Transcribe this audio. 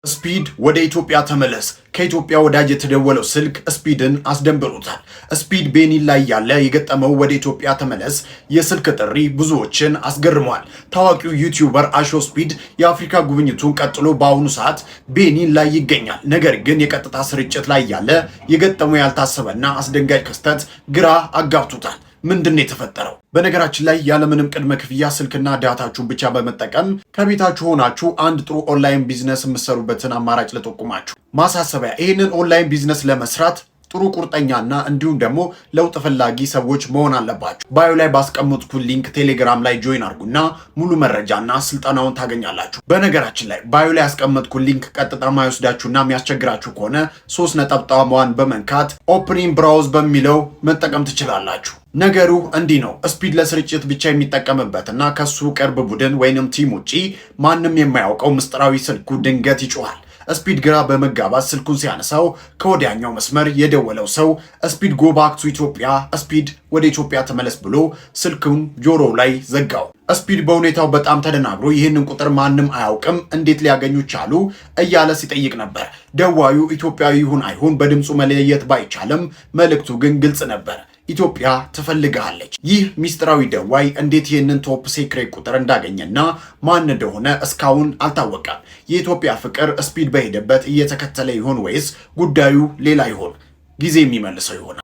ስፒድ ወደ ኢትዮጵያ ተመለስ። ከኢትዮጵያ ወዳጅ የተደወለው ስልክ ስፒድን አስደንብሮታል። ስፒድ ቤኒን ላይ ያለ የገጠመው ወደ ኢትዮጵያ ተመለስ የስልክ ጥሪ ብዙዎችን አስገርመዋል። ታዋቂው ዩቲዩበር አሾ ስፒድ የአፍሪካ ጉብኝቱን ቀጥሎ በአሁኑ ሰዓት ቤኒን ላይ ይገኛል። ነገር ግን የቀጥታ ስርጭት ላይ ያለ የገጠመው ያልታሰበና አስደንጋጭ ክስተት ግራ አጋብቶታል። ምንድነው የተፈጠረው? በነገራችን ላይ ያለምንም ቅድመ ክፍያ ስልክና ዳታችሁን ብቻ በመጠቀም ከቤታችሁ ሆናችሁ አንድ ጥሩ ኦንላይን ቢዝነስ የምትሰሩበትን አማራጭ ልጠቁማችሁ። ማሳሰቢያ፣ ይህንን ኦንላይን ቢዝነስ ለመስራት ጥሩ ቁርጠኛና እንዲሁም ደግሞ ለውጥ ፈላጊ ሰዎች መሆን አለባችሁ። ባዮ ላይ ባስቀመጥኩት ሊንክ ቴሌግራም ላይ ጆይን አድርጉና ሙሉ መረጃና ስልጠናውን ታገኛላችሁ። በነገራችን ላይ ባዮ ላይ ያስቀመጥኩት ሊንክ ቀጥታ ማይወስዳችሁና የሚያስቸግራችሁ ከሆነ 3 ነጠብጣቧን በመንካት ኦፕኒንግ ብራውዝ በሚለው መጠቀም ትችላላችሁ። ነገሩ እንዲህ ነው። ስፒድ ለስርጭት ብቻ የሚጠቀምበትና ከሱ ቅርብ ቡድን ወይንም ቲም ውጪ ማንም የማያውቀው ምስጢራዊ ስልኩ ድንገት ይጮሃል። ስፒድ ግራ በመጋባት ስልኩን ሲያነሳው ከወዲያኛው መስመር የደወለው ሰው ስፒድ ጎ ባክ ቱ ኢትዮጵያ፣ ስፒድ ወደ ኢትዮጵያ ተመለስ ብሎ ስልኩን ጆሮው ላይ ዘጋው። ስፒድ በሁኔታው በጣም ተደናግሮ ይህንን ቁጥር ማንም አያውቅም፣ እንዴት ሊያገኙ ቻሉ እያለ ሲጠይቅ ነበር። ደዋዩ ኢትዮጵያዊ ይሁን አይሁን በድምፁ መለየት ባይቻልም መልእክቱ ግን ግልጽ ነበር። ኢትዮጵያ ትፈልግሃለች። ይህ ሚስጥራዊ ደዋይ እንዴት ይህንን ቶፕ ሴክሬት ቁጥር እንዳገኘና ማን እንደሆነ እስካሁን አልታወቀም። የኢትዮጵያ ፍቅር ስፒድ በሄደበት እየተከተለ ይሆን ወይስ ጉዳዩ ሌላ ይሆን? ጊዜ የሚመልሰው ይሆናል።